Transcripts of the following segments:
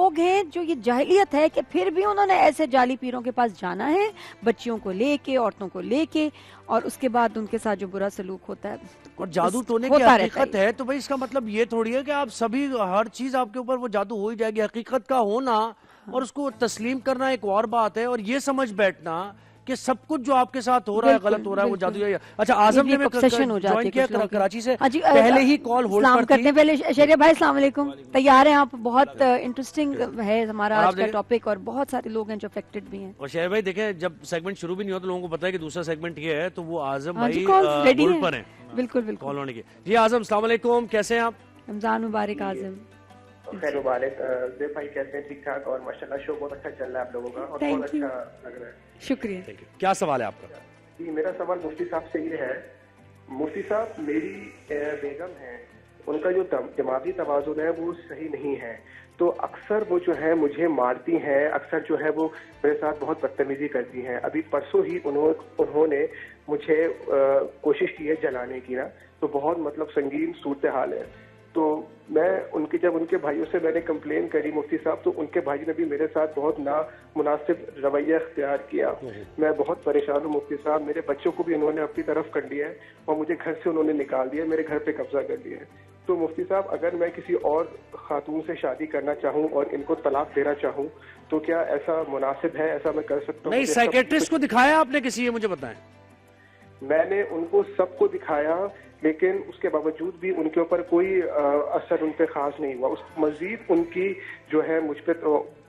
لوگ ہیں جو یہ جاہلیت ہے کہ پھر بھی انہوں نے ایسے جعلی پیروں کے پاس جانا ہے بچیوں کو لے کے, عورتوں کو لے کے, اور اس کے بعد ان کے ساتھ جو برا سلوک ہوتا ہے. اور جادو ٹونے کی حقیقت ہے تو بھائی اس کا مطلب یہ تھوڑی ہے کہ آپ سبھی ہر چیز آپ کے اوپر وہ جادو ہو ہی جائے گی. حقیقت کا ہونا اور اس کو تسلیم کرنا ایک اور بات ہے, اور یہ سمجھ بیٹھنا کہ سب کچھ جو آپ کے ساتھ ہو رہا ہے غلط ہو رہا ہے وہ جادو ہے. اچھا اعظم نے جوائن کیا کراچی سے, پہلے ہی کال ہولڈ پر تھی. پہلے شہریار بھائی السلام علیکم, تیار ہیں آپ؟ بہت انٹرسٹنگ ہے ہمارا آج کا ٹاپک اور بہت سارے لوگ ہیں جو افیکٹڈ بھی ہیں. اور شہریار بھائی دیکھیں جب سیگمنٹ شروع بھی نہیں ہو تو لوگوں کو پتا ہے کہ دوسرا سیگمنٹ یہ ہے, تو وہ اعظم بھائی ہولڈ پر ہیں. بالکل بالکل کال ہونے کی. جی اعظم السلام علیکم, کیسے ہیں آپ؟ رمضان مبارک اعظم. خیر مبارک. زیب بھائی کیسے ہیں؟ ٹھیک ٹھاک, اور ماشاءاللہ شو بہت اچھا چل رہا ہے آپ لوگوں کا اور بہت اچھا لگ رہا ہے. شکریہ. کیا سوال ہے آپ کا؟ جی میرا سوال مفتی صاحب سے یہ ہے. مفتی صاحب میری بیگم ہے, ان کا جو دماغی توازن ہے وہ صحیح نہیں ہے, تو اکثر وہ جو ہے مجھے مارتی ہیں, اکثر جو ہے وہ میرے ساتھ بہت بدتمیزی کرتی ہیں. ابھی پرسوں ہی انہوں نے مجھے کوشش کی ہے جلانے کی نا, تو بہت مطلب سنگین صورتحال ہے. تو میں جب ان کے بھائیوں سے میں نے کمپلین کری مفتی صاحب, تو ان کے بھائی نے بھی میرے ساتھ بہت نامناسب رویہ اختیار کیا. میں بہت پریشان ہوں مفتی صاحب. میرے بچوں کو بھی انہوں نے اپنی طرف کر لیا ہے اور مجھے گھر سے انہوں نے نکال دیا, میرے گھر پہ قبضہ کر لیا ہے. تو مفتی صاحب اگر میں کسی اور خاتون سے شادی کرنا چاہوں اور ان کو طلاق دینا چاہوں تو کیا ایسا مناسب ہے, ایسا میں کر سکتا ہوں؟ نہیں, سائیکیٹرسٹ کو دکھایا آپ نے کسی, یہ مجھے بتائیں. میں نے ان کو سب کو دکھایا, لیکن اس کے باوجود بھی ان کے اوپر کوئی اثر ان پہ خاص نہیں ہوا. اس مزید ان کی جو ہے مجھ پہ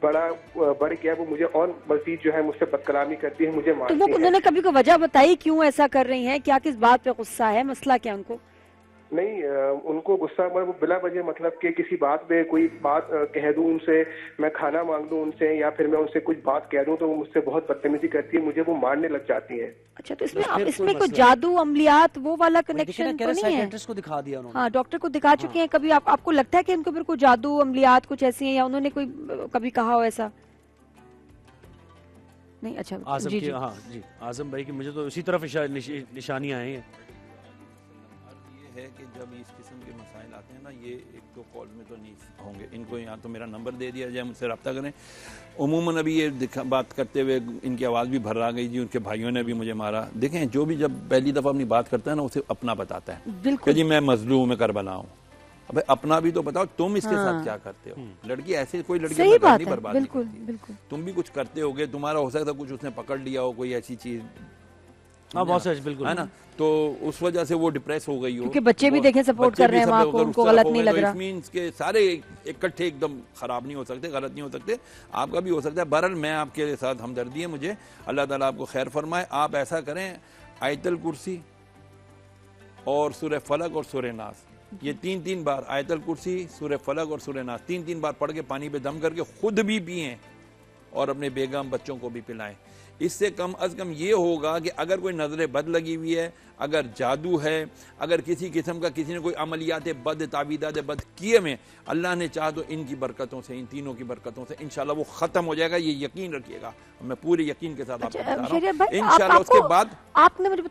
بڑھ گیا, وہ مجھے اور مزید جو ہے مجھ سے بدکلامی کرتی ہے, مجھے مارتی ہے. تو انہوں نے کبھی کوئی وجہ بتائی کیوں ایسا کر رہی ہیں؟ کیا کس بات پہ غصہ ہے, مسئلہ کیا ان کو؟ نہیں, ان کو غصہ بلا وجہ مطلب کہ کسی بات پہ کوئی بات کہہ دوں ان سے, میں کھانا مانگ دوں ان سے, یا پھر میں ان سے کچھ بات کہہ دوں تو وہ مجھ سے بہت بدتمیزی کرتی ہے, مجھے وہ مارنے لگ جاتی ہیں. اچھا, تو اس میں کوئی جادو عملیات وہ والا کنیکشن تو نہیں ہے؟ سائیکیٹرسٹ کو دکھا دیا انہوں نے. ہاں, ڈاکٹر کو دکھا چکے ہیں. کبھی آپ کو لگتا ہے کہ ان کے اوپر کوئی جادو عملیات کچھ ایسی ہیں, یا انہوں نے کوئی کبھی کہا ہو ایسا؟ نہیں. اچھا اعظم کی, ہاں جی اعظم بھائی کی مجھے تو اسی طرف نشانیاں آئی ہیں. ہے کہ جب اس قسم کے مسائل آتے ہیں نا, یہ ایک دو کال میں تو نہیں ہوں گے, ان کو یا تو میرا نمبر دے دیا جائے, مجھ سے رابطہ کریں. عموماً ابھی یہ بات کرتے ہوئے ان کی آواز بھی بھر آ گئی جی, ان کے بھائیوں نے بھی مجھے مارا. دیکھیں جو بھی جب پہلی دفعہ اپنی بات کرتا ہے نا اسے اپنا بتاتا ہے کہ جی میں مظلوم میں کربلا ہوں. اب اپنا بھی تو بتاؤ, تم اس کے ساتھ کیا کرتے ہو. لڑکی ایسے کوئی لڑکی نہیں برباد نہیں کرتی, تم بھی کچھ کرتے ہو گے, تمہارا ہو سکتا ہے کچھ اس نے پکڑ لیا ہو, کوئی ایسی چیز بالکل ہے نا, تو اس وجہ سے وہ ڈپریس ہو گئی ہو. کیونکہ بچے بھی دیکھیں سپورٹ کر رہے ہیں ماں کو, ان کو غلط نہیں لگ رہا. مینس کے سارے اکٹھے ایک دم خراب نہیں ہو سکتے, غلط نہیں ہو سکتے, آپ کا بھی ہو سکتا ہے. بہرحال میں آپ کے ساتھ ہمدردی ہے مجھے, اللہ تعالیٰ آپ کو خیر فرمائے. آپ ایسا کریں, آیت الکرسی اور سورہ فلق اور سورہ ناس, یہ 3 بار آیت الکرسی, سورہ فلق اور سورہ ناس 3 بار پڑھ کے پانی پہ دم کر کے خود بھی پئیں اور اپنے بیگم بچوں کو بھی پلائیں. اس سے کم از کم یہ ہوگا کہ اگر کوئی نظر بد لگی ہوئی ہے, اگر جادو ہے, اگر کسی قسم کا کسی نے کوئی عملیات بد, تعویذات بد کیے میں, اللہ نے چاہ تو ان کی برکتوں سے, ان تینوں کی برکتوں سے انشاءاللہ وہ ختم ہو جائے گا. یہ یقین رکھیے گا, میں پورے یقین کے ساتھ آپ کو بتا رہا ہوں. انشاءاللہ اس کے بعد آپ نے مجھے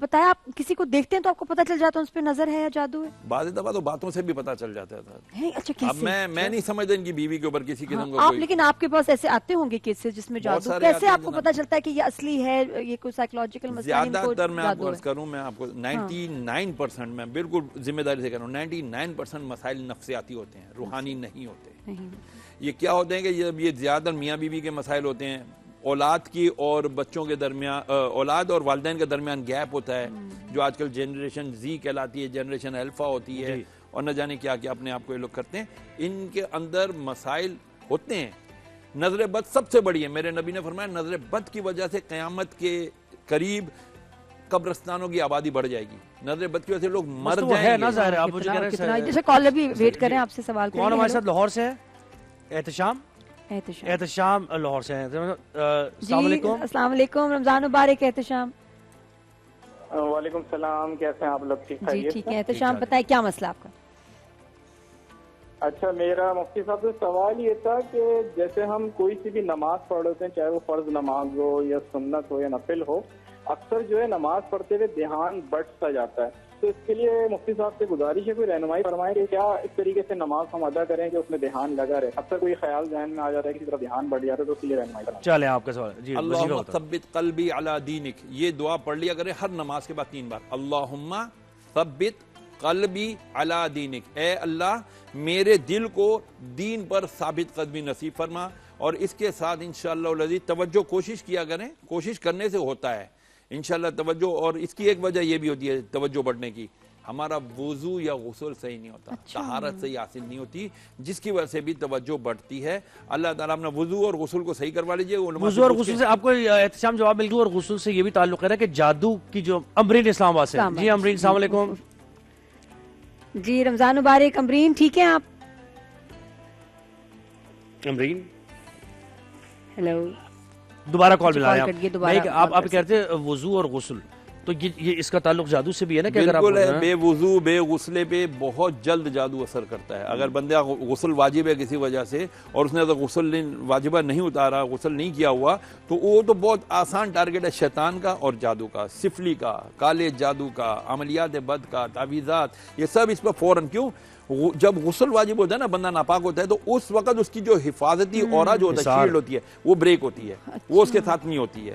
بتایا آپ کسی کو دیکھتے ہیں تو آپ کو پتا چل جاتا ہے اس پہ نظر ہے یا جادو ہے. بعض دفعہ تو باتوں سے بھی پتا چل جاتا تھا. اچھا, اب میں نہیں سمجھتا ان کی بیوی کے اوپر کسی قسم کا آپ, لیکن آپ کے پاس ایسے آتے ہوں گے کیسز جس میں جادو, کیسے آپ کو پتا چلتا ہے کہ یہ اصلی ہے, یہ کوئی سائیکولوجیکل مسئلہ ہے؟ زیادہ تر میں آپ کو عرض کروں, میں آپ کو 99% میں بالکل ذمہ داری سے کہہ رہا ہوں, 99% مسائل نفسیاتی ہوتے ہیں, روحانی نہیں ہوتے. یہ کیا ہوتے ہیں کہ یہ زیادہ میاں بیوی کے مسائل ہوتے ہیں, اولاد کی اور بچوں کے درمیان, اولاد اور والدین کے درمیان گیپ ہوتا ہے, جو آج کل جنریشن زی کہلاتی ہے, جنریشن الفا ہوتی ہے, اور نہ جانے کیا کیا اپنے آپ کو یہ لوگ کرتے ہیں. ان کے اندر مسائل ہوتے ہیں. نظر بد سب سے بڑی ہے. میرے نبی نے فرمایا نظر بد کی وجہ سے قیامت کے قریب قبرستانوں کی آبادی بڑھ جائے گی. نظر بد کی وجہ سے لوگ مر جائیں گے. جیسے کالر بھی ویٹ کریں آپ سے سوال کریں. کون ہمارے ساتھ لاہور سے ہے؟ احتشام لاہور سے ہیں. السلام علیکم. السلام علیکم, رمضان مبارک احتشام. وعلیکم السلام, کیسے ہیں آپ لوگ؟ جی ٹھیک ہے احتشام, بتائیں کیا مسئلہ آپ کا؟ اچھا, میرا مفتی صاحب سے سوال یہ تھا کہ جیسے ہم کوئی سی بھی نماز پڑھ رہے ہیں, چاہے وہ فرض نماز ہو یا سنت ہو یا نفل ہو, اکثر جو ہے نماز پڑھتے ہوئے دھیان بٹ سا جاتا ہے. تو اس کے لیے مفتی صاحب سے گزارش ہے کوئی رہنمائی فرمائیں کہ کیا اس طریقے سے نماز ہم ادا کریں کہ اس میں دھیان لگا رہے. اکثر کوئی خیال ذہن میں آ جاتا ہے کسی طرح دھیان بڑھ جاتا ہے, تو اس کے لیے رہنمائی فرمائیں. چلیں آپ کا سوال جی. اللہم ثبت قلبی علی دینک, یہ دعا پڑھ لیا کریں ہر نماز کے بعد 3 بار. اللہم ثبت قلبی علی دینک, اے اللہ میرے دل کو دین پر ثابت قدمی نصیب فرما. اور اس کے ساتھ انشاءاللہ العزیز توجہ کوشش کیا کریں, کوشش کرنے سے ہوتا ہے انشاءاللہ توجہ. اور اس کی ایک وجہ یہ بھی ہوتی ہے توجہ بڑھنے کی, ہمارا وضو یا غسل صحیح نہیں ہوتا, طہارت صحیح حاصل نہیں ہوتی, جس کی وجہ سے بھی توجہ بڑھتی ہے. اللہ تعالیٰ اپنا وضو اور غسل کو صحیح کروا لیجیے. وضو اور غسل سے آپ کو احتشام جواب مل گیا, اور غسل سے یہ بھی تعلق ہے کہ جادو کی جو امرین اسلام آباد سے. جی امرین السلام علیکم. جی رمضان مبارک. امرین ٹھیک ہیں آپ؟ امرین ہیلو, دوبارہ کال ملا ہے آپ کہتے ہیں وضو اور غسل, تو یہ اس کا تعلق جادو سے بھی ہے نا کہ اگر آپ بالکل ہے. بے وضو بے غسلے پہ بہت جلد جادو اثر کرتا ہے. اگر بندہ غسل واجب ہے کسی وجہ سے اور اس نے اگر غسل واجبہ نہیں اتارا, غسل نہیں کیا ہوا, تو وہ تو بہت آسان ٹارگٹ ہے شیطان کا اور جادو کا, سفلی کا, کالے جادو کا, عملیات بد کا, تعویذات, یہ سب اس پہ فوراً. کیوں؟ جب غسل واجب ہوتا ہے نا, بندہ ناپاک ہوتا ہے, تو اس وقت اس کی جو حفاظتی اورا جو ہوتا ہے, شیلڈ ہوتی ہے, وہ بریک ہوتی ہے, وہ اس کے ساتھ نہیں ہوتی ہے.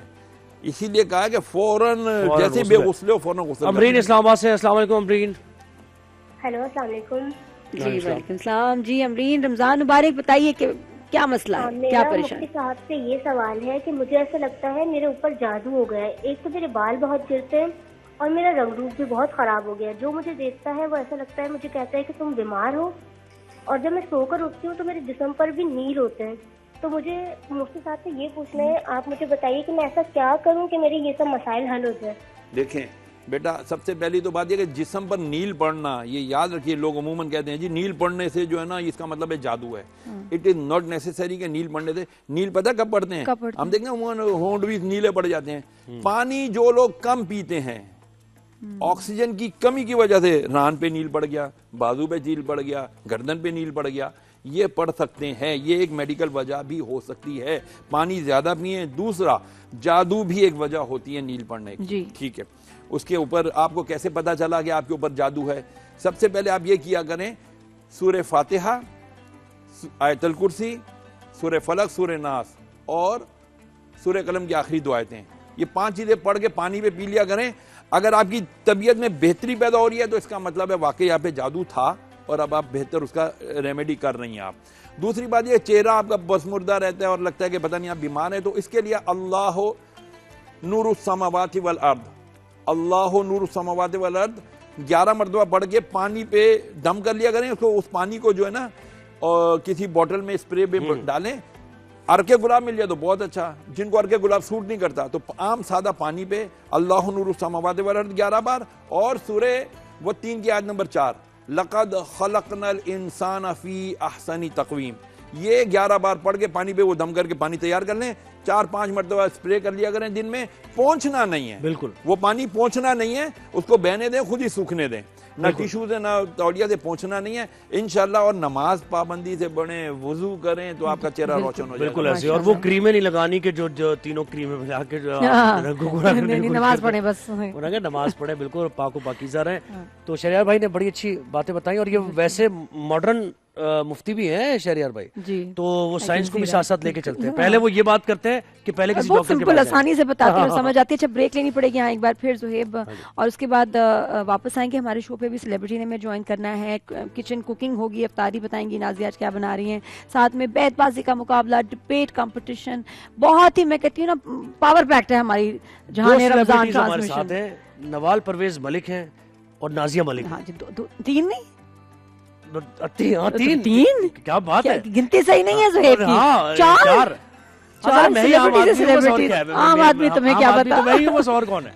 اسی لیے کہا کہ فوراً جیسے بے غسلے ہو فوراً غسل. امرین اسلام آباد سے. السلام علیکم امرین. ہیلو السلام علیکم. جی وعلیکم السلام. جی امرین رمضان مبارک, بتائیے کہ کیا مسئلہ ہے, کیا پریشان؟ مفتی صاحب سے یہ سوال ہے کہ مجھے ایسا لگتا ہے میرے اوپر جادو ہو گیا ہے. ایک تو میرے بال بہت گرتے ہیں اور میرا رنگ روپ بھی بہت خراب ہو گیا ہے. جو مجھے دیکھتا ہے وہ ایسا لگتا ہے, مجھے کہتا ہے کہ تم بیمار ہو. اور جب میں سو کر اٹھتی ہوں تو میرے جسم پر بھی نیل ہوتے ہیں. تو مجھے مفتی صاحب سے یہ پوچھنا ہے, آپ مجھے بتائیے کہ میں ایسا کیا کروں کہ میرے یہ سب مسائل حل ہو جائے. دیکھیں بیٹا, سب سے پہلی تو بات یہ کہ جسم پر نیل پڑنا, یہ یاد رکھیے, لوگ عموماً کہتے ہیں جی نیل پڑنے سے جو ہے نا اس کا مطلب ہے جادو ہے. اٹ از ناٹ نیسیسری کہ نیل پڑنے سے. نیل پتہ کب پڑتے ہیں؟ ہم دیکھیں عموماً ہونٹ بھی نیلے پڑ جاتے ہیں. پانی جو لوگ کم پیتے ہیں, آکسیجن کی کمی کی وجہ سے ران پہ نیل پڑ گیا, بازو پہ نیل پڑ گیا, گردن پہ نیل پڑ گیا, یہ پڑ سکتے ہیں. یہ ایک میڈیکل وجہ بھی ہو سکتی ہے, پانی زیادہ پیئیں. دوسرا, جادو بھی ایک وجہ ہوتی ہے نیل پڑنے کی. ٹھیک ہے, اس کے اوپر آپ کو کیسے پتا چلا کہ آپ کے اوپر جادو ہے؟ سب سے پہلے آپ یہ کیا کریں, سورہ فاتحہ, آیت الکرسی, سورہ فلق, سورہ ناس اور سورہ قلم کی آخری 2 آیتیں, یہ 5 چیزیں پڑھ کے پانی پہ پی لیا کریں. اگر آپ کی طبیعت میں بہتری پیدا ہو رہی ہے تو اس کا مطلب ہے واقعی آپ پہ جادو تھا اور اب آپ بہتر اس کا ریمیڈی کر رہی ہیں آپ. دوسری بات یہ, چہرہ آپ کا بسمردہ رہتا ہے اور لگتا ہے کہ پتہ نہیں آپ بیمار ہیں, تو اس کے لیے اللہ نور السماوات والارض, اللہ نور السماوات والارض 11 مرتبہ پڑھ کے پانی پہ دم کر لیا کریں. اس پانی کو جو ہے نا کسی بوٹل میں اسپرے پہ ڈالیں. ارکے گلاب مل جائے تو بہت اچھا, جن کو ارکے گلاب سوٹ نہیں کرتا تو عام سادہ پانی پہ اللہ نور السماوات والارض 11 بار, اور سورہ وہ 3 کی آیت نمبر 4, لقد خلقنا الانسان فی احسن تقویم, یہ 11 بار پڑھ کے پانی پہ وہ دم کر کے پانی تیار کر لیں. 4-5 مرتبہ اسپرے کر لیا کریں دن میں. پہنچنا نہیں ہے, بالکل وہ پانی پہنچنا نہیں ہے, اس کو بہنے دیں, خود ہی سوکھنے دیں, نہ ٹیشو سے نہ تولیہ سے پہنچنا نہیں ہے انشاءاللہ. اور نماز پابندی سے پڑھیں, وضو کریں تو آپ کا چہرہ روشن ہو جائے. بالکل ایسے, اور وہ کریمیں نہیں لگانی کہ جو تینوں کریمیں ملا کے نماز پڑھیں, بس نماز پڑھیں, بالکل پاک و پاکیزہ رہیں. تو شہریار بھائی نے بڑی اچھی باتیں بتائیں, اور یہ ویسے ماڈرن مفتی بھی ہیں شہریار بھائی, تو وہ سائنس کو بھی ساتھ ساتھ لے کے چلتے ہیں. پہلے وہ یہ بات کرتے ہیں کہ پہلے کسی ڈاکٹر کے پاس آسانی سے بتاتے ہیں, سمجھ آتی ہے. اچھا بریک لینی پڑے گی ایک بار پھر زہیب, اور اس کے بعد واپس آئیں گے. ہمارے شو پہ بھی سیلیبریٹی نے ہمیں جوائن کرنا ہے, کچن کوکنگ ہوگی, افطاری بتائیں گی نازیہ آج کیا بنا رہی ہیں, ساتھ میں بیت بازی کا مقابلہ, ڈبیٹ کمپٹیشن, بہت ہی میں کہتی ہوں نا پاور پیکڈ ہے ہماری جہاں رمضان ٹرانسمیشن. نوال پرویز ملک ہیں اور نازیہ ملک. ہاں جی, 2-3 نہیں, 3 کیا بات ہے, گنتی صحیح نہیں ہے زہیب کی, 4 عام آدمی تمہیں کیا پتا. اور کون ہے.